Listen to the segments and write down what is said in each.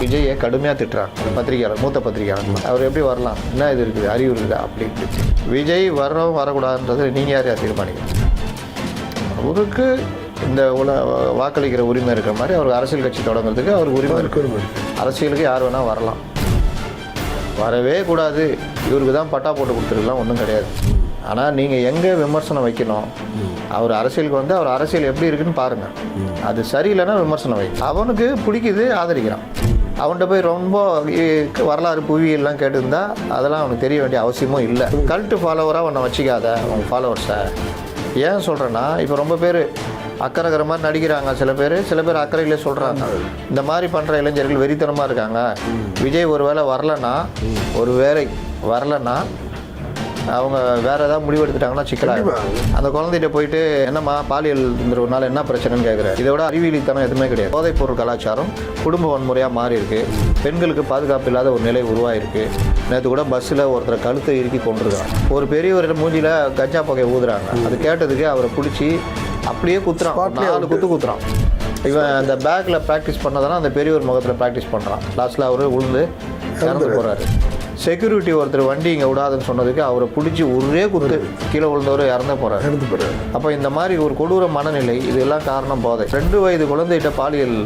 விஜயை கடுமையாக திட்டுறாங்க பத்திரிகையாளர், மூத்த பத்திரிகையாளர். அவர் எப்படி வரலாம், என்ன இது இருக்குது, அறிவு இருக்குதா அப்படி. விஜய் வர்றோம் வரக்கூடாதுன்றது நீங்கள் யார் தீர்மானிக்கணும்? அவருக்கு இந்த வாக்களிக்கிற உரிமை இருக்கிற மாதிரி அவருக்கு அரசியல் கட்சி தொடங்குறதுக்கு அவருக்கு உரிமை இருக்கு. அரசியலுக்கு யார் வேணால் வரலாம், வரவே கூடாது, இவருக்கு தான் பட்டா போட்டு கொடுத்துருக்கலாம், ஒன்றும் கிடையாது. ஆனால் நீங்கள் எங்கே விமர்சனம் வைக்கணும், அவர் அரசியலுக்கு வந்து அவர் அரசியல் எப்படி இருக்குன்னு பாருங்கள். அது சரியில்லைன்னா விமர்சனம் வை. அவனுக்கு பிடிக்குது, ஆதரிக்கிறான். அவன்கிட்ட போய் ரொம்ப வரலாறு புவியெல்லாம் கேட்டுருந்தா அதெல்லாம் அவனுக்கு தெரிய வேண்டிய அவசியமும் இல்லை. கல்ட்டு ஃபாலோவராக உன்னை வச்சுக்காத அவங்க ஃபாலோவர்ஸை. ஏன் சொல்கிறேன்னா, இப்போ ரொம்ப பேர் அக்கறைக்கிற மாதிரி நடிக்கிறாங்க. சில பேர் அக்கறையிலே சொல்கிறாங்க. இந்த மாதிரி பண்ணுற இளைஞர்கள் வெறித்தனமாக இருக்காங்க. விஜய் ஒரு வேளை வரலைன்னா அவங்க வேறு ஏதாவது முடிவு எடுத்துட்டாங்கன்னா சிக்கலாக. அந்த குழந்தைகிட்ட போயிட்டு என்னம்மா பாலியல் தொந்தரவுனால என்ன பிரச்சனைன்னு கேட்குறேன். இதை விட அறிவியலித்தனம் எதுவுமே கிடையாது. போதைப்பொருள் கலாச்சாரம் குடும்ப வன்முறையாக மாறி இருக்கு. பெண்களுக்கு பாதுகாப்பு இல்லாத ஒரு நிலை உருவாயிருக்கு. நேற்று கூட பஸ்ஸில் ஒருத்தரை கழுத்தை இறுக்கி கொண்டிருக்காங்க. ஒரு பெரியவர் மூஞ்சியில் கஞ்சா புகையை ஊதுறாங்க. அது கேட்டதுக்கு அவரை பிடிச்சி அப்படியே குத்துறான், 4 குத்து குத்துறான். இவன் அந்த பேக்கில் ப்ராக்டிஸ் பண்ணதானா அந்த பெரியவர் முகத்தில் ப்ராக்டிஸ் பண்ணுறான். லாஸ்ட்டில் அவர் உளுந்து இறந்து போகிறாரு. செக்யூரிட்டி ஒருத்தர் வண்டி இங்கே விடாதுன்னு சொன்னதுக்கு அவரை பிடிச்சி ஒரே குத்து கீழே விழுந்தவர் இறந்து போகிறார். அப்போ இந்த மாதிரி ஒரு கொடூர மனநிலை, இதெல்லாம் காரணம் போதை. 2 வயது குழந்தைகிட்ட பாலியல்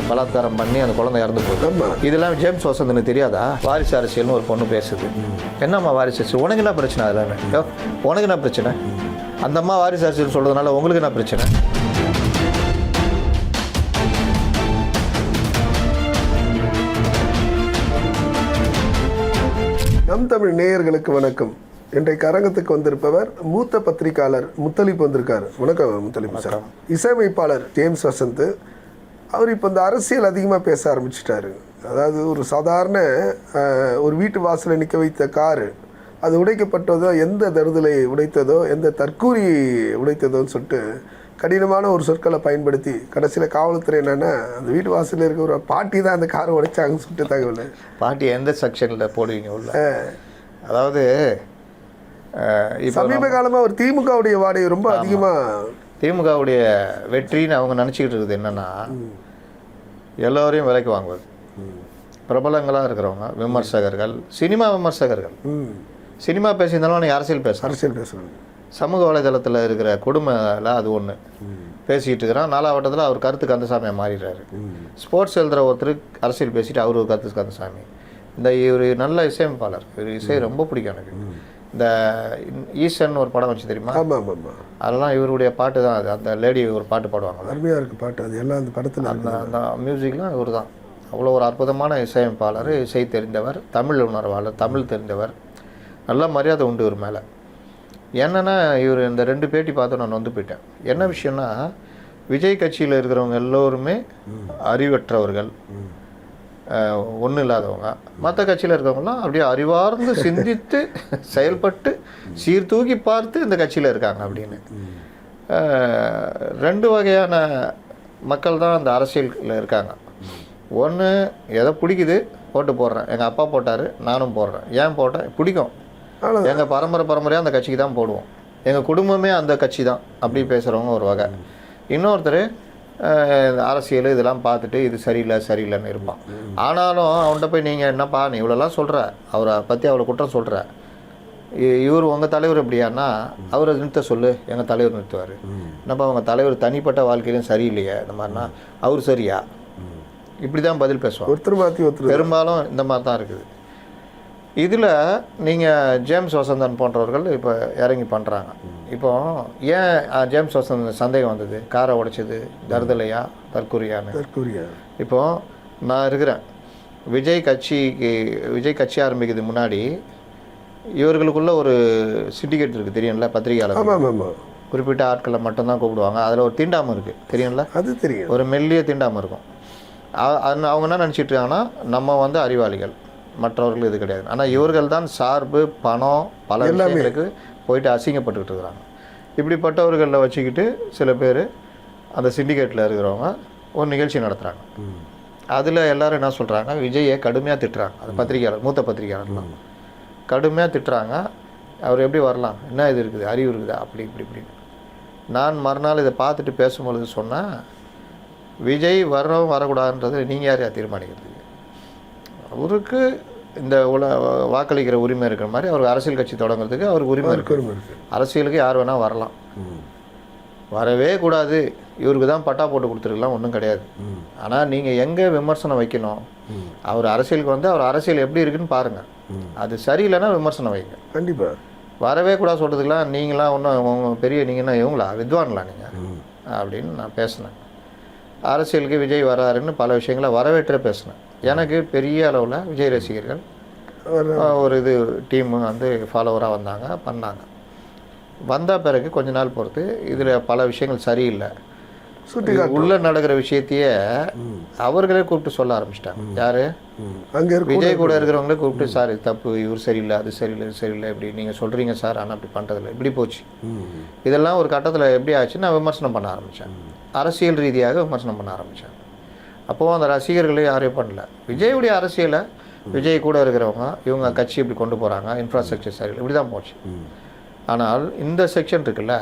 பலாத்காரம் பண்ணி அந்த குழந்தை இறந்து போகுது. இதெல்லாம் ஜேம்ஸ் வசந்தனுக்கு தெரியாதா? வாரிசு அரசியல்னு ஒரு பொண்ணு பேசுது. என்னம்மா வாரிசு அரசியல், உனக்கு என்ன பிரச்சனை? அதில் உனக்கு என்ன பிரச்சனை? அந்த அம்மா வாரிசு அரசியல் சொல்கிறதுனால உங்களுக்கு என்ன பிரச்சனை? நம் தமிழ் நேயர்களுக்கு வணக்கம். இன்றைக்கு அரங்கத்துக்கு வந்திருப்பவர் மூத்த பத்திரிகையாளர் முத்தலிப் வந்திருக்காரு. வணக்கம் முத்தலிப் சார். இசையமைப்பாளர் ஜேம்ஸ் வசந்த். அவர் இப்போ இந்த அரசியல் அதிகமாக பேச ஆரம்பிச்சிட்டாரு. அதாவது ஒரு சாதாரண ஒரு வீட்டு வாசலில் நிற்க வைத்த காரு அது உடைக்கப்பட்டதோ, எந்த தருதலை உடைத்ததோ, எந்த தற்கூரி உடைத்ததோன்னு சொல்லிட்டு கடினமான ஒரு சொற்களை பயன்படுத்தி கடைசியில் காவல்துறை என்னென்னா அந்த வீட்டு வாசலில் இருக்க ஒரு பாட்டி தான் அந்த காரை உடைச்சாங்கன்னு சொல்லிட்டு தகவல். பாட்டி எந்த செக்ஷனில் போடுவீங்க உள்ள? அதாவது சமீப காலமாக ஒரு திமுகவுடைய வாடகை ரொம்ப அதிகமாக, திமுகவுடைய வெற்றின்னு அவங்க நினச்சிக்கிட்டு இருக்குது என்னென்னா, எல்லோரையும் விலைக்கு வாங்குவது. பிரபலங்களாக இருக்கிறவங்க, விமர்சகர்கள், சினிமா விமர்சகர்கள், சினிமா பேசியிருந்தாலும் நீங்கள் அரசியல் பேசுகிறாங்க. சமூக வலைதளத்தில் இருக்கிற கொடுமையில் அது ஒன்று பேசிக்கிட்டு இருக்கிறான். 4ஆம் வட்டத்தில் அவர் கருத்து கந்தசாமியை மாறிடுறாரு. ஸ்போர்ட்ஸ் எழுதுகிற ஒருத்தர் அரசியல் பேசிட்டு அவர் ஒரு கருத்து கந்தசாமி. இந்த இவர் நல்ல இசையமைப்பாளர், இவர் இசை ரொம்ப பிடிக்கும் எனக்கு. இந்த ஈசன் ஒரு படம் வச்சு தெரியுமா? அதெல்லாம் இவருடைய பாட்டு தான். அது அந்த லேடி ஒரு பாட்டு பாடுவாங்க, அருமையாக இருக்குது பாட்டு. அது எல்லாம் அந்த படத்தில் அந்த மியூசிக்லாம் இவர் தான். அவ்வளோ ஒரு அற்புதமான இசையமைப்பாளர், இசை தெரிந்தவர், தமிழ் உணர்வாளர், தமிழ் தெரிந்தவர். நல்ல மரியாதை உண்டு இவர் மேலே. என்னென்னா இவர் இந்த 2 பேட்டி பார்த்து நான் வந்து போயிட்டேன். என்ன விஷயம்னா, விஜய் கட்சியில் இருக்கிறவங்க எல்லோருமே அறிவற்றவர்கள், ஒன்றும் இல்லாதவங்க. மற்ற கட்சியில் இருக்கிறவங்களாம் அப்படியே அறிவார்ந்து சிந்தித்து செயல்பட்டு சீர்தூக்கி பார்த்து இந்த கட்சியில் இருக்காங்க அப்படின்னு. 2 வகையான மக்கள் தான் அந்த அரசியலில் இருக்காங்க. ஒன்று, எதை பிடிக்குது போட்டு போடுறேன், எங்கள் அப்பா போட்டார் நானும் போடுறேன், ஏன் போட்டேன், பிடிக்கும், எங்கள் பரம்பரையாக அந்த கட்சிக்கு தான் போடுவோம், எங்கள் குடும்பமே அந்த கட்சி தான், அப்படி பேசுகிறவங்க ஒரு வகை. இன்னொருத்தர் அரசியல் இதெல்லாம் பார்த்துட்டு இது சரியில்லைன்னு இருப்பான். ஆனாலும் அவன்கிட்ட போய் நீங்கள் என்னப்பா நீ இவ்வளோலாம் சொல்கிற, அவரை பற்றி அவ்வளோ குற்றம் சொல்கிற, இவர் உங்கள் தலைவர் எப்படியானா அவரை நிறுத்த சொல்லு, எங்கள் தலைவர் நிறுத்துவார். என்னப்பா அவங்க தலைவர் தனிப்பட்ட வாழ்க்கையிலும் சரியில்லையே, இந்த மாதிரினா அவர் சரியா, இப்படி தான் பதில் பேசுவாங்க. ஒருத்தர் மாற்றி பெரும்பாலும் இந்த மாதிரி தான் இருக்குது. இதில் நீங்கள் ஜேம்ஸ் வசந்தன் போன்றவர்கள் இப்போ இறங்கி பண்ணுறாங்க. இப்போ ஏன் ஜேம்ஸ் வசந்தன் சந்தேகம் வந்தது, காரை உடைச்சது தருதலையா தற்கூரியான்னு? இப்போது நான் இருக்கிறேன், விஜய் கட்சி ஆரம்பிக்கிறதுக்கு முன்னாடி இவர்களுக்குள்ள ஒரு சிண்டிகேட் இருக்குது தெரியும்ல, பத்திரிகையாளர் குறிப்பிட்ட ஆட்களை மட்டும்தான் கூப்பிடுவாங்க. அதில் ஒரு தீண்டாமல் இருக்குது தெரியும்ல? அது தெரியும், ஒரு மெல்லிய தீண்டாமல் இருக்கும். அவங்க என்ன நினச்சிட்டு இருக்காங்கன்னா, நம்ம வந்து அறிவாளிகள், மற்றவர்கள் இது கிடையாது. ஆனால் இவர்கள் தான் சார்பு, பணம், பல விஷயங்களுக்கு போயிட்டு அசிங்கப்பட்டுக்கிட்டு இருக்கிறாங்க. இப்படிப்பட்டவர்களில் வச்சுக்கிட்டு சில பேர் அந்த சிண்டிகேட்டில் இருக்கிறவங்க ஒரு நிகழ்ச்சி நடத்துகிறாங்க. அதில் எல்லோரும் என்ன சொல்கிறாங்க, விஜயை கடுமையாக திட்டுறாங்க. அது பத்திரிகையாளர், மூத்த பத்திரிகையாளர்லாம் கடுமையாக திட்டுறாங்க. அவர் எப்படி வரலாம், என்ன இது இருக்குது, அறிவு இருக்குதா, அப்படி இப்படின்னு. நான் மறுநாள் இதை பார்த்துட்டு பேசும்பொழுது சொன்னேன், விஜய் வர்றோம் வரக்கூடாதுன்றது நீங்கள் யாரையா தீர்மானிக்கிறதுக்கு? அவருக்கு இந்த வாக்களிக்கிற உரிமை இருக்கிற மாதிரி அவருக்கு அரசியல் கட்சி தொடங்குறதுக்கு அவருக்கு உரிமை இருக்குது. அரசியலுக்கு யார் வேணால் வரலாம், வரவே கூடாது, இவருக்கு தான் பட்டா போட்டு கொடுத்துருக்கலாம், ஒன்றும் கிடையாது. ஆனால் நீங்கள் எங்கே விமர்சனம் வைக்கணும், அவர் அரசியலுக்கு வந்து அவர் அரசியல் எப்படி இருக்குன்னு பாருங்கள். அது சரியில்லைன்னா விமர்சனம் வைங்க. கண்டிப்பாக வரவே கூடாது சொல்கிறதுக்கெலாம் நீங்களாம் ஒன்றும் பெரிய நீங்கன்னா இவங்களா வித்வான்களா நீங்கள் அப்படின்னு நான் பேசினேன். அரசியலுக்கு விஜய் வராருன்னு பல விஷயங்களை வரவேற்ற பேசினேன். எனக்கு பெரிய அளவில் விஜய் ரசிகர்கள் ஒரு டீமு வந்து ஃபாலோவராக வந்தாங்க, பண்ணாங்க. வந்த பிறகு கொஞ்ச நாள் பொறுத்து இதில் பல விஷயங்கள் சரியில்லை, உள்ள நடக்கிற விஷயத்தையே அவர்களே கூப்பிட்டு சொல்ல ஆரம்பிச்சிட்டாங்க. யாரு? அங்கே விஜய் கூட இருக்கிறவங்களே கூப்பிட்டு, சார் இது தப்பு, இவர் சரியில்லை, அது சரியில்லை, இது சரியில்லை, இப்படி நீங்கள் சொல்கிறீங்க சார், ஆனால் அப்படி பண்ணுறதில்ல, இப்படி போச்சு. இதெல்லாம் ஒரு கட்டத்தில் எப்படி ஆச்சு, நான் விமர்சனம் பண்ண ஆரம்பித்தேன், அரசியல் ரீதியாக விமர்சனம் பண்ண ஆரம்பித்தேன். அப்போது அந்த ரசிகர்களே யாரையும் பண்ணல, விஜயுடைய அரசியலை விஜய் கூட இருக்கிறவங்க இவங்க கட்சி இப்படி கொண்டு போகிறாங்க, இன்ஃப்ராஸ்ட்ரக்சர் சரியில்லை, இப்படி தான் போச்சு. ஆனால் இந்த செக்ஷன் இருக்குல்ல,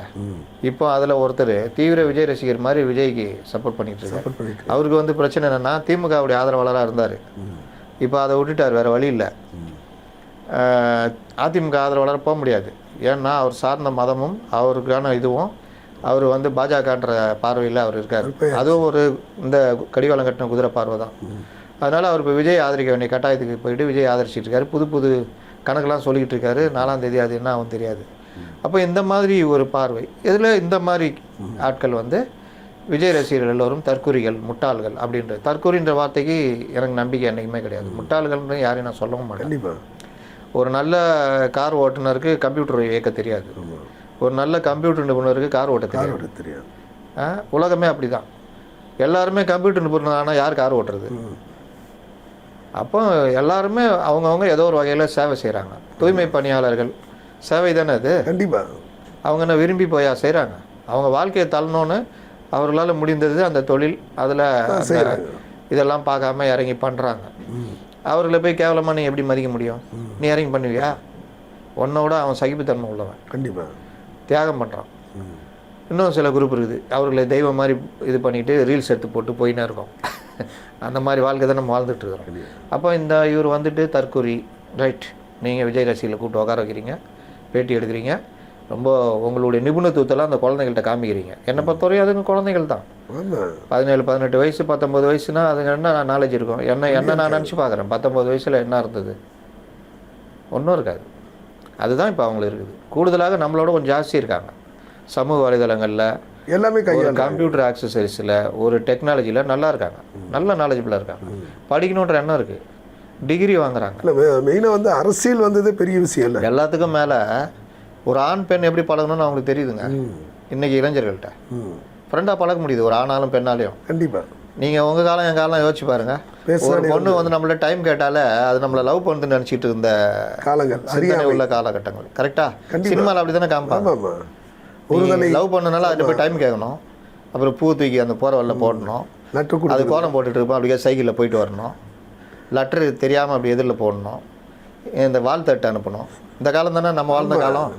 இப்போ அதில் ஒருத்தர் தீவிர விஜய் ரசிகர் மாதிரி விஜய்க்கு சப்போர்ட் பண்ணிட்டு இருக்காரு. அவருக்கு வந்து பிரச்சனை என்னென்னா, திமுகவுடைய ஆதரவாளராக இருந்தார், இப்போ அதை விட்டுட்டார், வேறு வழி இல்லை. அதிமுக ஆதரவாளராக போக முடியாது, ஏன்னா அவர் சார்ந்த மதமும் அவருக்கான இதுவும் அவர் வந்து பாஜகன்ற பார்வையில் அவர் இருக்கார். அதுவும் ஒரு இந்த கடிவாளம் கட்டின குதிரை பார்வை தான். அதனால் அவர் இப்போ விஜய் ஆதரிக்க வேண்டிய கட்டாயத்துக்கு போயிட்டு விஜய் ஆதரிச்சிட்டு இருக்காரு, புது புது கணக்கெல்லாம் சொல்லிக்கிட்டு இருக்காரு. 4ஆம் தேதி அது என்ன ஆகும் தெரியாது. அப்போ இந்த மாதிரி ஒரு பார்வை, இதில் இந்த மாதிரி ஆட்கள் வந்து விஜய் ரசிகர்கள் எல்லோரும் தற்குறிகள், முட்டாள்கள் அப்படின்ற, தற்குறின்ற வார்த்தைக்கு எனக்கு நம்பிக்கை என்றைக்குமே கிடையாது. முட்டாள்கள்னு யாரையும் நான் சொல்லவும் மாட்டேன். ஒரு நல்ல கார் ஓட்டுநருக்கு கம்ப்யூட்டர் இயக்க தெரியாது, ஒரு நல்ல கம்ப்யூட்டர் நிபுணருக்கு கார் ஓட்ட தெரியாது. உலகமே அப்படி தான், எல்லாருமே கம்ப்யூட்டர் நிபுணர், ஆனால் யார் கார் ஓட்டுறது? அப்போ எல்லாருமே அவங்கவுங்க ஏதோ ஒரு வகையில் சேவை செய்கிறாங்க. தூய்மை பணியாளர்கள் சேவை தானே அது. கண்டிப்பாக அவங்க என்ன விரும்பி போயா செய்கிறாங்க? அவங்க வாழ்க்கையை தள்ளணும்னு அவர்களால் முடிந்தது அந்த தொழில், அதில் இதெல்லாம் பார்க்காம இறங்கி பண்ணுறாங்க. அவர்களை போய் கேவலமாக நீ எப்படி மதிக்க முடியும்? நீ இறங்கி பண்ணுவியா? உன்னோட அவன் சகிப்புத்தன்மை உள்ளவன், கண்டிப்பாக தியாகம் பண்ணுறான். இன்னும் சில குரூப் இருக்குது, அவர்களை தெய்வம் மாதிரி இது பண்ணிவிட்டு ரீல்ஸ் எடுத்து போட்டு போயின்னு இருக்கோம். அந்த மாதிரி வாழ்க்கை தான் நம்ம வாழ்ந்துட்டு இருக்கிறோம். அப்போ இந்த இவர் வந்துட்டு தற்கொலை, ரைட், நீங்கள் விஜய் ரசிகர்களை கூப்பிட்டு உட்கார வைக்கிறீங்க, பேட்டி எடுக்கிறீங்க, ரொம்ப உங்களுடைய நிபுணத்துவத்தெல்லாம் அந்த குழந்தைகள்கிட்ட காமிக்கிறீங்க. என்னை பொறுத்தவரையும் அதுங்க குழந்தைகள் தான். 17, 18 வயசு, 19 வயசுனா அதுங்க என்ன நாலேஜ் இருக்கும்? என்ன நான் நினச்சி பார்க்குறேன், 19 வயசில் என்ன இருந்தது? ஒன்றும் இருக்காது. அதுதான் இப்போ அவங்களுக்கு இருக்குது. கூடுதலாக நம்மளோட கொஞ்சம் ஜாஸ்தி இருக்காங்க. சமூக வலைதளங்களில் எல்லாமே கம்ப்யூட்டர் ஆக்சசரிஸில் ஒரு டெக்னாலஜியில் நல்லா இருக்காங்க, நல்ல நாலேஜபிளாக இருக்காங்க, படிக்கணுன்ற எண்ணம் இருக்குது, டிகிரி வாங்குறாங்க. இல்லை மெயினாக வந்து அரசியல் வந்தது பெரிய விஷயம் இல்லை. எல்லாத்துக்கும் மேலே ஒரு ஆண் பெண் எப்படி பழகணும்னு அவங்களுக்கு தெரியுதுங்க. இன்றைக்கி இளைஞர்கள்ட்ட ஃப்ரெண்டாக பழக முடியுது, ஒரு ஆணாலும் பெண்ணாலையும். கண்டிப்பாக நீங்கள் உங்கள் காலம் என் காலம் யோசிச்சு பாருங்கள். ஒரு பொண்ணு வந்து நம்மள டைம் கேட்டாலே அது நம்மளை லவ் பண்ணுன்னு நினச்சிட்டு இருந்த காலங்கள், சிந்தனை உள்ள காலகட்டங்கள். கரெக்டாக சினிமாவில் அப்படி தானே காமிப்பாங்க. லவ் பண்ணனால அதுக்கு போய் டைம் கேட்கணும், அப்புறம் பூ தூக்கி அந்த போகிற வழியில் போடணும், அது கோலம் போட்டுட்டு இருப்போம், அப்படியே சைக்கிளில் போயிட்டு வரணும், லெட்ரு தெரியாமல் அப்படி எதிரில் போடணும், இந்த வாழ்த்தட்டு அனுப்பணும். இந்த காலம் தானே நம்ம வாழ்ந்த காலம்.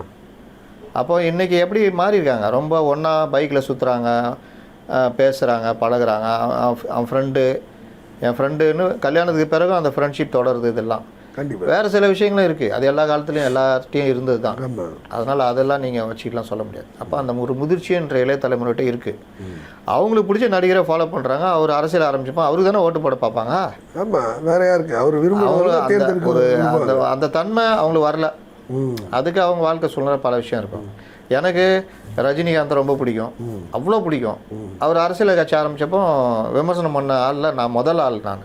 அப்போ இன்றைக்கி எப்படி மாறியிருக்காங்க, ரொம்ப ஒன்றா பைக்கில் சுற்றுறாங்க, பேசுகிறாங்க, பழகுறாங்க. அவன் ஃப்ரெண்டு, என் ஃப்ரெண்டுன்னு கல்யாணத்துக்கு பிறகும் அந்த ஃப்ரெண்ட்ஷிப் தொடருது. இதெல்லாம் கண்டிப்பாக வேறு சில விஷயங்களும் இருக்குது, அது எல்லா காலத்துலேயும் எல்லார்ட்டையும் இருந்தது தான். அதனால் அதெல்லாம் நீங்கள் வச்சுக்கலாம் சொல்ல முடியாது. அப்போ அந்த ஒரு முதிர்ச்சின்ற இளைய தலைமுறைகிட்ட இருக்குது. அவங்களுக்கு பிடிச்ச நடிகரை ஃபாலோ பண்ணுறாங்க. அவர் அரசியல் ஆரம்பிச்சப்போ அவருக்கு தானே ஓட்டு போட பார்ப்பாங்க. ஆமாம், வேற யாருக்கு? அவர் விரும்ப அந்த தன்மை அவங்களுக்கு வரல. அதுக்கு அவங்க வாழ்க்கை சூழ்நிலை பல விஷயம் இருக்கும். எனக்கு ரஜினிகாந்த் ரொம்ப பிடிக்கும், அவ்வளோ பிடிக்கும். அவர் அரசியல் கட்சி ஆரம்பித்தப்போ விமர்சனம் பண்ண ஆளில் நான் முதல் ஆள் நான்.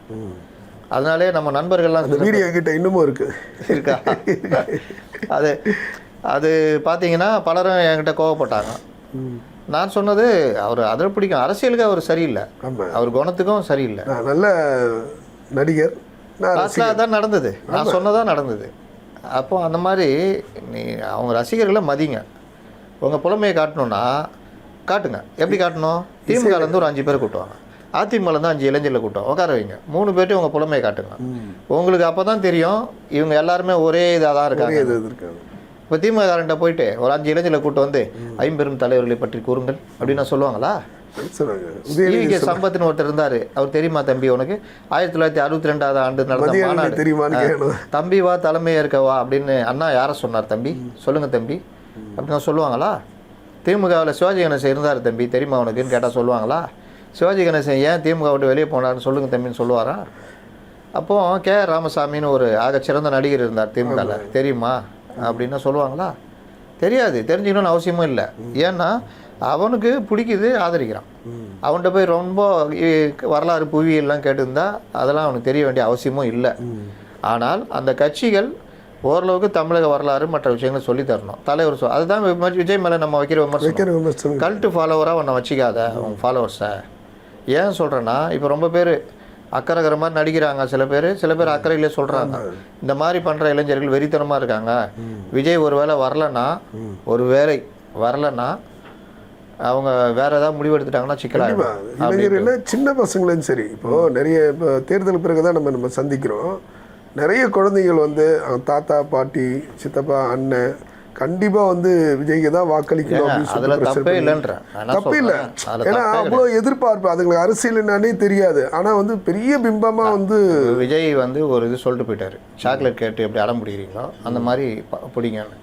அதனாலே நம்ம நண்பர்கள்லாம் வீடியோ கிட்ட இன்னமும் இருக்கா அது அது பார்த்தீங்கன்னா பலரும் என்கிட்ட கோவப்பட்டாங்க. நான் சொன்னது அவர் அதில் பிடிக்கும், அரசியலுக்கு அவர் சரியில்லை, அவர் குணத்துக்கும் சரியில்லை. நல்ல நடிகர் தான் நடந்தது, நான் சொன்னதான் நடந்தது. அப்போ அந்த மாதிரி நீ அவங்க ரசிகர்களை மதிங்க. உங்கள் புலமையை காட்டணுன்னா காட்டுங்க. எப்படி காட்டணும்? திமுகலேருந்து ஒரு 5 பேர் கூட்டுவாங்க, அதிமுகலேருந்து 5 இளைஞர்களை கூட்டம் உட்கார வைங்க, 3 பேர்ட்டையும் உங்கள் புலமையை காட்டுங்க. உங்களுக்கு அப்போ தான் தெரியும் இவங்க எல்லாருமே ஒரே இதாக தான் இருக்காங்க. இப்போ திமுக காரன்ட்ட போயிட்டு ஒரு 5 இளைஞர்களை கூட்டம் வந்து 50 தலைவர்களை பற்றி கூறுங்கள் அப்படின்னு சொல்லுவாங்களா? சொன்னாங்க. ஈவிகே சம்பத்னு ஒருத்தர் இருந்தார். அவர் தெரியுமா தம்பி உனக்கு? 1962 ஆண்டு நடந்த மாநாடு தெரியுமான்னு கேட்கணும். தம்பி வா தலைமையாக இருக்கவா அப்படின்னு அண்ணா யாரை சொன்னார் தம்பி சொல்லுங்கள் தம்பி அப்படின்னு சொல்லுவாங்களா? திமுகவில் சிவாஜி கணேசன் இருந்தார் தம்பி தெரியுமா உனக்குன்னு கேட்டால் சொல்லுவாங்களா? சிவாஜி கணேசன் ஏன் திமுக விட்டு வெளியே போனார்னு சொல்லுங்கள் தம்பின்னு சொல்லுவாரா? அப்போது கே ராமசாமின்னு ஒரு சிறந்த நடிகர் இருந்தார் திமுகவில் தெரியுமா அப்படின்னா சொல்லுவாங்களா? தெரியாது. தெரிஞ்சுக்கணும்னு அவசியமும் இல்லை. ஏன்னா அவனுக்கு பிடிக்குது, ஆதரிக்கிறான். அவன்கிட்ட போய் ரொம்ப வரலாறு புவியெல்லாம் கேட்டுருந்தா அதெல்லாம் அவனுக்கு தெரிய வேண்டிய அவசியமும் இல்லை. ஆனால் அந்த கட்சிகள் ஓரளவுக்கு தமிழக வரலாறு மற்ற விஷயங்களை சொல்லி தரணும். தலைவர் அதுதான் விஜய் மேலே நம்ம வைக்கிற விமர்சனம். கல்ட்டு ஃபாலோவராக உன்னை வச்சிக்காத உன் ஃபாலோவர்ஸை. ஏன் சொல்கிறேன்னா இப்போ ரொம்ப பேர் அக்கறைக்கிற மாதிரி நடிக்கிறாங்க. சில பேர் அக்கறையிலே சொல்கிறாங்க. இந்த மாதிரி பண்ணுற இளைஞர்கள் வெறித்தனமாக இருக்காங்க. விஜய் ஒரு வேளை வரலைன்னா அவங்க வேற ஏதாவது முடிவு எடுத்துட்டாங்கன்னா சிக்கலாக இளைஞர்கள் சின்ன பசங்களும் சரி. இப்போது நிறைய இப்போ தேர்தல் பிறகு தான் நம்ம சந்திக்கிறோம். நிறைய குழந்தைகள் வந்து தாத்தா பாட்டி சித்தப்பா அண்ணன் கண்டிப்பாக வந்து விஜய்க்கு தான் வாக்களிக்கணும் அப்படின்னு சொல்லி தப்பே இல்லை. ஏன்னா அவ்வளோ எதிர்பார்ப்பு. அதுங்களுக்கு அரசியல் என்னன்னே தெரியாது. ஆனால் வந்து பெரிய பிம்பமாக வந்து விஜய் வந்து ஒரு இது சொல்லிட்டு போயிட்டாரு. சாக்லேட் கேட்டு எப்படி அடம் பிடிக்கிறீங்களோ அந்த மாதிரி பிடிங்கன்னு.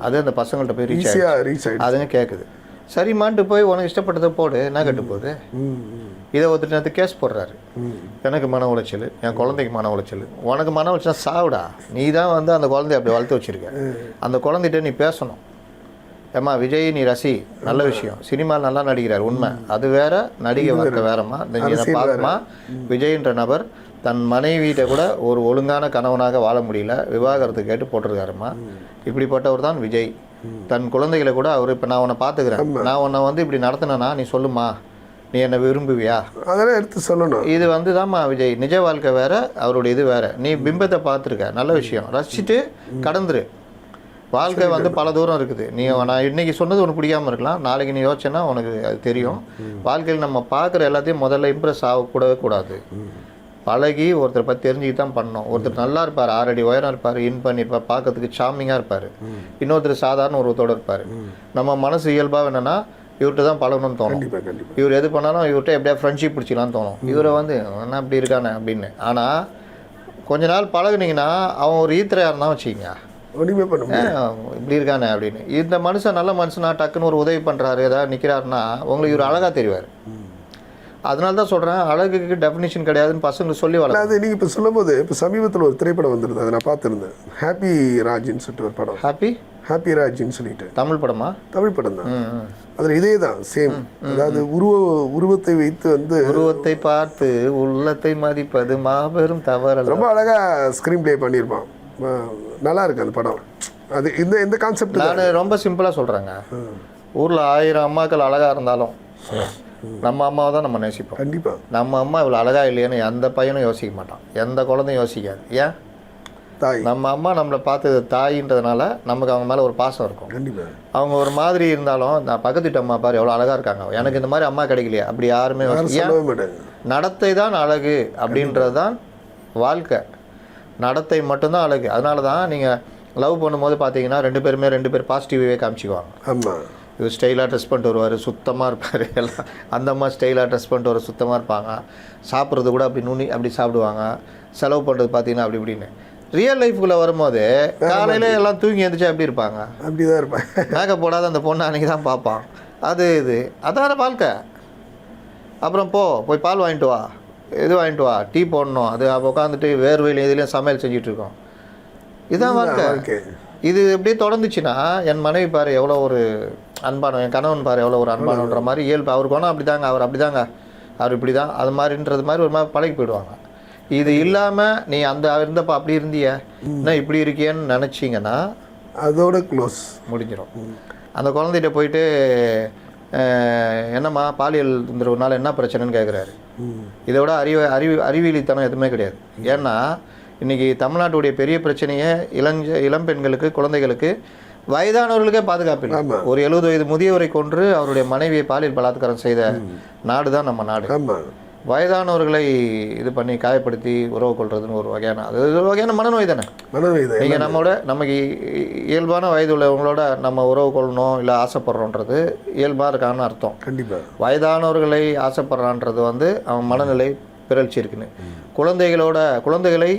அது அந்த பசங்கள்கிட்ட போய் ரீச் ஆகிடுச்சு. அதுங்க கேட்குது. சரிமான்ட்டு போய் உனக்கு இஷ்டப்பட்டதை போடு, என்ன கட்டு போகுது? இதை ஒருத்தர் நேரத்து கேஸ் போடுறாரு. எனக்கு மன உளைச்சல், என் குழந்தைக்கு மன உளைச்சல். உனக்கு மன உளைச்சல் சாவுடா. நீ தான் வந்து அந்த குழந்தைய அப்படி வளர்த்து வச்சிருக்க. அந்த குழந்தைகிட்ட நீ பேசணும். ஏம்மா விஜய் நீ ரசி, நல்ல விஷயம், சினிமாவில் நல்லா நடிக்கிறார் உண்மை. அது வேற, நடிகை வாழ்க்கை வேறம்மா. இதை பார்க்கமா விஜய்ன்ற நபர் தன் மனைவியிட்ட கூட ஒரு ஒழுங்கான கணவனாக வாழ முடியல, விவாகரத்து கேட்டு போட்டிருக்காருமா. இப்படிப்பட்டவர் தான் விஜய். தன் குழந்தைகளை கூட அவர் இப்போ நான் உன்னை பார்த்துக்கிறேன், நான் உன்னை வந்து இப்படி நடத்தினேன்னா நீ சொல்லுமா, நீ என்னை விரும்புவியா? அதெல்லாம் எடுத்து சொல்லணும். இது வந்து தான்மா விஜய். நிஜ வாழ்க்கை வேற, அவருடைய இது வேற. நீ பிம்பத்தை பார்த்துருக்க, நல்ல விஷயம், ரசிச்சுட்டு கடந்துரு. வாழ்க்கை வந்து பல தூரம் இருக்குது. நீ நான் இன்னைக்கு சொன்னது உனக்கு பிடிக்காமல் இருக்கலாம், நாளைக்கு நீ யோசிச்சேன்னா உனக்கு அது தெரியும். வாழ்க்கையில் நம்ம பார்க்குற எல்லாத்தையும் முதல்ல இம்ப்ரெஸ் ஆகக்கூடவே கூடாது. பழகி ஒருத்தரை பற்றி தெரிஞ்சுக்கிட்டு தான் பண்ணணும். ஒருத்தர் நல்லா இருப்பார், 6 அடி உயரம் இருப்பார், இன் பண்ணியிருப்பார், பார்க்கறதுக்கு சாமிங்காக இருப்பார். இன்னொருத்தர் சாதாரண ஒருத்தோடு இருப்பார். நம்ம மனசு இயல்பாக என்னென்னா இவர்கிட்ட தான் பழகணும்னு தோணும். இவர் எது பண்ணாலும் இவர்கிட்ட எப்படியா ஃப்ரெண்ட்ஷிப் பிடிச்சிக்கலான்னு தோணும். இவரை வந்து என்ன அப்படி இருக்கானே அப்படின்னு. ஆனால் கொஞ்ச நாள் பழகுனீங்கன்னா அவன் ஒரு ஈத்திரையாக இருந்தால் வச்சுக்கிங்க, இப்படி இருக்கானே அப்படின்னு. இந்த மனுஷன் நல்ல மனுஷனா டக்குன்னு ஒரு உதவி பண்ணுறாரு, ஏதாவது நிற்கிறாருன்னா உங்களுக்கு இவர் அழகாக தெரிவார். அதனால தான் சொல்கிறேன், அழகுக்கு டெஃபினிஷன் கிடையாதுன்னு பசங்களுக்கு சொல்லி வரல. அது நீங்கள் இப்போ சொல்லும்போது இப்போ சமீபத்தில் ஒரு திரைப்படம் வந்துருது, அதை நான் பார்த்துருந்தேன். ஹாப்பி ராஜின்னு சொல்லிட்டு ஒரு படம். ஹாப்பி ராஜின்னு சொல்லிட்டு தமிழ் படம் தான். அதில் இதே தான் சேம். அதாவது உருவத்தை வைத்து வந்து உருவத்தை பார்த்து உள்ளத்தை மதிப்பது மாபெரும் தவறு. ரொம்ப அழகாக ஸ்க்ரீன் ப்ளே பண்ணியிருப்பான். நல்லா இருக்கு அந்த படம். அது இந்த கான்செப்ட் நான் ரொம்ப சிம்பிளாக சொல்கிறேங்க. ஊரில் 1000 அம்மாக்கள் அழகாக இருந்தாலும் நம்ம அம்மாவை தான் நம்ம நேசிப்போம். கண்டிப்பாக நம்ம அம்மா இவ்வளோ அழகா இல்லையான்னு எந்த பையனும் யோசிக்க மாட்டான், எந்த குழந்தையும் யோசிக்காது. ஏன்? தாய். நம்ம அம்மா நம்மளை பார்த்தது தாயின்றதுனால நமக்கு அவங்க மேலே ஒரு பாசம் இருக்கும். கண்டிப்பாக அவங்க ஒரு மாதிரி இருந்தாலும் நான் பக்கத்து வீட்டு அம்மா பாரு எவ்வளோ அழகாக இருக்காங்க, எனக்கு இந்த மாதிரி அம்மா கிடைக்கலையா அப்படி யாருமே நடத்தை தான் அழகு அப்படின்றது தான் வாழ்க்கை. நடத்தை மட்டும்தான் அழகு. அதனால தான் நீங்கள் லவ் பண்ணும்போது பார்த்தீங்கன்னா 2 பேர் பாசிட்டிவே காமிச்சிக்குவாங்க. ஆமாம். இவர் ஸ்டைலாக ட்ரெஸ் பண்ணிட்டு வருவார், சுத்தமாக இருப்பார். எல்லாம் அந்த அம்மா ஸ்டைலாக ட்ரெஸ் பண்ணிட்டு வர சுத்தமாக இருப்பாங்க. சாப்பிட்றது கூட அப்படி சாப்பிடுவாங்க. செலவு பண்ணுறது பார்த்தீங்கன்னா அப்படி இப்படின்னு. ரியல் லைஃப்குள்ளே வரும்போது காலையில் எல்லாம் தூங்கி எழுந்திரிச்சா எப்படி இருப்பாங்க? அப்படி தான் இருப்பாங்க. மேக்கப் போடாத அந்த பொண்ணு அன்றைக்கி தான் பார்ப்பான். அதான வாழ்க்கை. அப்புறம் போய் பால் வாங்கிட்டு வா, இது வாங்கிட்டு வா, டீ போடணும், அது உட்காந்துட்டு வேர்வையில் இதுலேயும் சமையல் செஞ்சிட்ருக்கோம். இதுதான் வாழ்க்கை. இது எப்படியே தொடர்ந்துச்சுன்னா என் மனைவி பாரு எவ்வளோ ஒரு அன்பானவன், என் கணவன் பாரு எவ்வளோ ஒரு அன்பானன்ற மாதிரி இயல்பு. அவருக்கு வேணால் அப்படி தாங்க, அவர் இப்படி தான், அது மாதிரின்றது மாதிரி ஒரு மாதிரி பழகி போயிடுவாங்க. இது இல்லாமல் நீ இருந்தப்போ அப்படி இருந்திய என்ன இப்படி இருக்கியன்னு நினச்சிங்கன்னா அதோட க்ளோஸ் முடிஞ்சிடும். அந்த குழந்தைகிட்ட போயிட்டு என்னம்மா பாலியல் தொந்தரவுனால என்ன பிரச்சனைன்னு கேட்குறாரு. இதை விட அறிவியலித்தனம் எதுவுமே கிடையாது. ஏன்னா இன்றைக்கி தமிழ்நாட்டுடைய பெரிய பிரச்சனையே இளம் பெண்களுக்கு, குழந்தைகளுக்கு, வயதானவர்களுக்கே பாதுகாப்பு இல்லை. ஒரு 70 வயது முதியவரை கொன்று அவருடைய மனைவியை பாலியல் பலாத்காரம் செய்த நாடு தான் நம்ம நாடு. வயதானவர்களை இது பண்ணி காயப்படுத்தி உறவு கொள்றதுன்னு ஒரு வகையான அது ஒரு வகையான மனநோய் தானே. மனநோய் தான். நீங்கள் நம்மளோட நமக்கு இயல்பான வயது உள்ளவங்களோட நம்ம உறவு கொள்ளணும் இல்லை ஆசைப்படுறோன்றது இயல்பாக இருக்கான்னு அர்த்தம். கண்டிப்பாக. வயதானவர்களை ஆசைப்படுறான்றது வந்து அவன் மனநிலை பிறழ்ச்சி இருக்குன்னு. குழந்தைகளை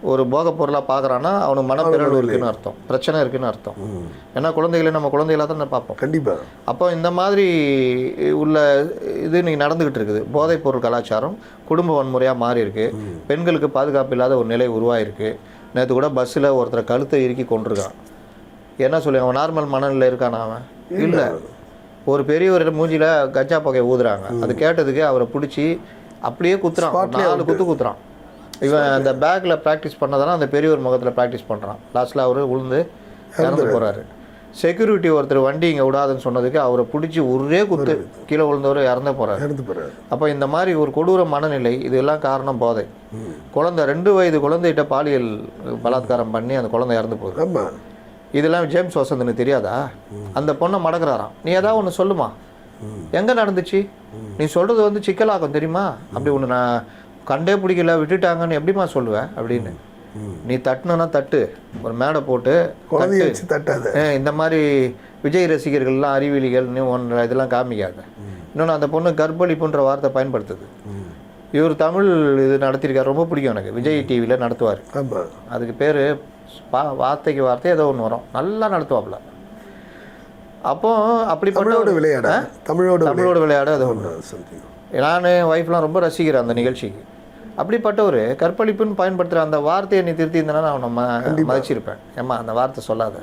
ஒரு போகப் பொருளாக பார்க்குறான்னா அவனுக்கு மனப்பிறழ்வு இருக்குன்னு அர்த்தம், பிரச்சனை இருக்குன்னு அர்த்தம். ஏன்னா குழந்தைகளை நம்ம குழந்தைகளாக தான் பார்ப்போம். கண்டிப்பாக. அப்போ இந்த மாதிரி உள்ள இது நீங்கள் நடந்துக்கிட்டு இருக்குது. போதைப்பொருள் கலாச்சாரம் குடும்ப வன்முறையாக மாறி இருக்கு. பெண்களுக்கு பாதுகாப்பு இல்லாத ஒரு நிலை உருவாயிருக்கு. நேற்று கூட பஸ்ஸில் ஒருத்தர் கழுத்தை இறுக்கி கொண்டிருக்கான். என்ன சொல்லி அவன் நார்மல் மனநிலை இருக்கானா? அவன் இல்லை. ஒரு பெரியவர் மூஞ்சியில் கஞ்சா புகையை ஊதுறாங்க. அது கேட்டதுக்கு அவரை பிடிச்சி அப்படியே குத்துறான், 4 குத்து குத்துறான். இவன் அந்த பேக்கில் ப்ராக்டிஸ் பண்ணதெல்லாம் அந்த பெரியவர் முகத்தில் ப்ராக்டிஸ் பண்ணுறான். லாஸ்ட்டில் அவர் விழுந்து இறந்து போகிறாரு. செக்யூரிட்டி ஒருத்தர் வண்டி இங்கே விடாதுன்னு சொன்னதுக்கு அவரை பிடிச்சி ஒரே குத்து கீழே விழுந்தவர் இறந்து போகிறாரு. அப்போ இந்த மாதிரி ஒரு கொடூர மனநிலை, இதெல்லாம் காரணம் போதை. குழந்தை 2 வயது குழந்தைகிட்ட பாலியல் பலாத்காரம் பண்ணி அந்த குழந்தை இறந்து போகுது. இதெல்லாம் ஜேம்ஸ் வசந்தனுக்கு தெரியாதா? அந்த பொண்ணை மடக்கிறாராம். நீ ஏதாவது ஒன்று சொல்லுமா, எங்கே நடந்துச்சு, நீ சொல்கிறது வந்து சிக்கலாகும் தெரியுமா, அப்படி ஒன்று நான் கண்டே பிடிக்கல விட்டுட்டாங்கன்னு எப்படிமா சொல்லுவேன் அப்படின்னு. நீ தட்டுனா தட்டு, ஒரு மேடை போட்டு தட்டாத. இந்த மாதிரி விஜய் ரசிகர்கள்லாம் அறிவியலிகள்னு ஒன்று இதெல்லாம் காமிக்காத. இன்னொன்று அந்த பொண்ணு கர்ப்பளிப்புன்ற வார்த்தை பயன்படுத்துது. இவர் தமிழ் இது நடத்தியிருக்காரு, ரொம்ப பிடிக்கும் எனக்கு. விஜய் டிவியில் நடத்துவார். அதுக்கு பேர் வார்த்தைக்கு வார்த்தை ஏதோ ஒன்று வரும், நல்லா நடத்துவாப்புல. அப்போ அப்படிப்பட்ட விளையாட தமிழோட விளையாட அது ஒன்று. நான் ஒய்ஃப்லாம் ரொம்ப ரசிக்கிறேன் அந்த நிகழ்ச்சிக்கு. அப்படிப்பட்ட ஒரு கற்பழிப்புன்னு பயன்படுத்துகிற அந்த வார்த்தையை நீ திருத்தியிருந்தேன்னா நான் நம்ம மதிச்சிருப்பேன். ஏம்மா அந்த வார்த்தை சொல்லாத,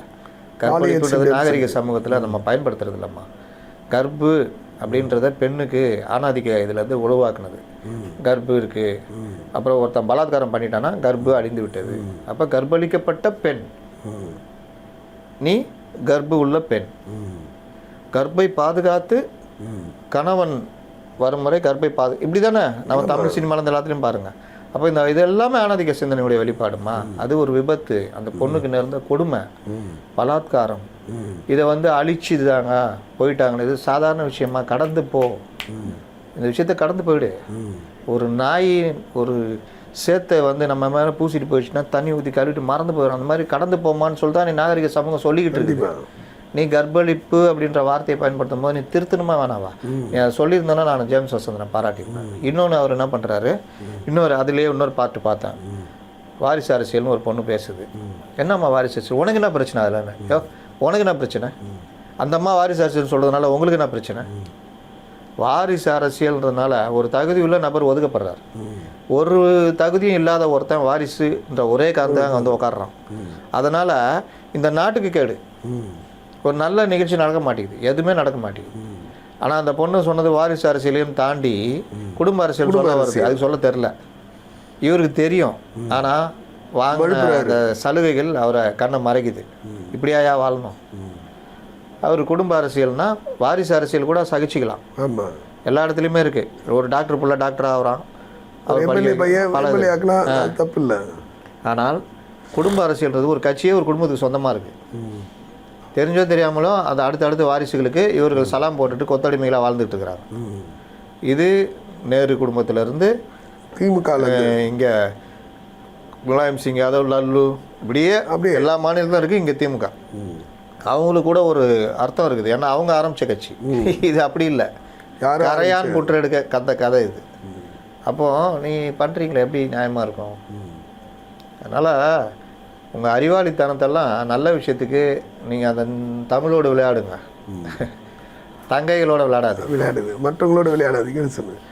கற்பழிப்புன்றது நாகரிக சமூகத்தில் நம்ம பயன்படுத்துறது இல்லைம்மா. கர்ப்பு அப்படின்றத பெண்ணுக்கு ஆணாதிக்க இதுலேருந்து உருவாக்குனது. கர்ப்பு இருக்குது, அப்புறம் ஒருத்தன் பலாத்காரம் பண்ணிட்டான்னா கர்ப்பு அழிந்து விட்டது. அப்போ கர்ப்பளிக்கப்பட்ட பெண் நீ, கர்ப்பு உள்ள பெண், கர்ப்பை பாதுகாத்து கணவன் வரும் முறை கர்ப்பை இப்படி தானே நம்ம தமிழ் சினிமாவில் எல்லாத்துலேயும் பாருங்கள். அப்போ இந்த இது எல்லாமே ஆணாதிக்க சிந்தனையுடைய வெளிப்பாடுமா. அது ஒரு விபத்து, அந்த பொண்ணுக்கு நேர்ந்த கொடுமை, பலாத்காரம். இதை வந்து அழிச்சுதாங்க போயிட்டாங்க. இது சாதாரண விஷயமா, கடந்து போ, இந்த விஷயத்த கடந்து போயிடு. ஒரு நாய் ஒரு சேத்தை வந்து நம்ம மேலே பூசிட்டு போயிடுச்சுன்னா தண்ணி ஊற்றி கழுவிட்டு மறந்து போயிடும். அந்த மாதிரி கடந்து போமான்னு சொல்லிட்டு நீ நாகரிக சமூகம் சொல்லிக்கிட்டு இருக்குது. நீ கர்ப்பளிப்பு அப்படின்ற வார்த்தையை பயன்படுத்தும் போது நீ திருத்தணுமா வேணாவா? நீ அதை சொல்லியிருந்தேன்னா நான் ஜேம்ஸ் வசந்தனை பாராட்டியிருந்தேன். இன்னொன்று அவர் என்ன பண்ணுறாரு, அதுலேயே இன்னொரு பாட்டு பார்த்தேன். வாரிசு அரசியல்னு ஒரு பொண்ணு பேசுது. என்னம்மா வாரிசு அரசியல், உனக்கு என்ன பிரச்சனை அதில்? உனக்கு என்ன பிரச்சனை? அந்த அம்மா வாரிசு அரசியல் சொல்கிறதுனால உங்களுக்கு என்ன பிரச்சனை? வாரிசு அரசியல்ன்றதுனால ஒரு தகுதி உள்ள நபர் ஒதுக்கப்படுறார். ஒரு தகுதியும் இல்லாத ஒருத்தன் வாரிசுன்ற ஒரே காரணத்தை அங்கே வந்து உட்காடுறான். அதனால் இந்த நாட்டுக்கு கேடு. ஒரு நல்ல நிகழ்ச்சி நடக்க மாட்டேங்குது, எதுவுமே நடக்க மாட்டேங்குது. ஆனால் அந்த பொண்ணு சொன்னது வாரிசு அரசியலையும் தாண்டி குடும்ப அரசியல் சொல்ல வருது. அது சொல்ல தெரில, இவருக்கு தெரியும். ஆனால் வாங்கின அந்த சலுகைகள் அவரை கண்ணை மறைக்குது. இப்படியா வாழணும்? அவர் குடும்ப அரசியல்னா வாரிசு அரசியல் கூட சகிச்சிக்கலாம், எல்லா இடத்துலையுமே இருக்குது. ஒரு டாக்டர் புள்ள டாக்டர் ஆகிறான், அவர் தப்பு இல்லை. ஆனால் குடும்ப அரசியல்ன்றது ஒரு கட்சியே ஒரு குடும்பத்துக்கு சொந்தமாக இருக்குது. தெரிஞ்சோ தெரியாமலும் அது அடுத்தடுத்த வாரிசுகளுக்கு இவர்கள் சலாம் போட்டுட்டு கொத்தடிமைகளாக வாழ்ந்துட்டு இருக்கிறாங்க. இது நேரு குடும்பத்திலேருந்து திமுக, இங்கே முலாயம் சிங் யாதவ், லல்லு, இப்படியே அப்படியே எல்லா மாநிலத்திலும் இருக்குது. இங்கே திமுக அவங்களுக்கு கூட ஒரு அர்த்தம் இருக்குது, ஏன்னா அவங்க ஆரம்பித்த கட்சி. இது அப்படி இல்லை, கரையான் குற்ற எடுக்க கதை இது. அப்போது நீ பண்ணுறீங்களே எப்படி நியாயமாக இருக்கும்? அதனால் உங்கள் அறிவாளித்தனத்தெல்லாம் நல்ல விஷயத்துக்கு நீங்கள் அந்த தமிழோடு விளையாடுங்க, தங்கைகளோட விளையாடுது மற்றவங்களோட விளையாடாதீங்கன்னு சொன்னேன்.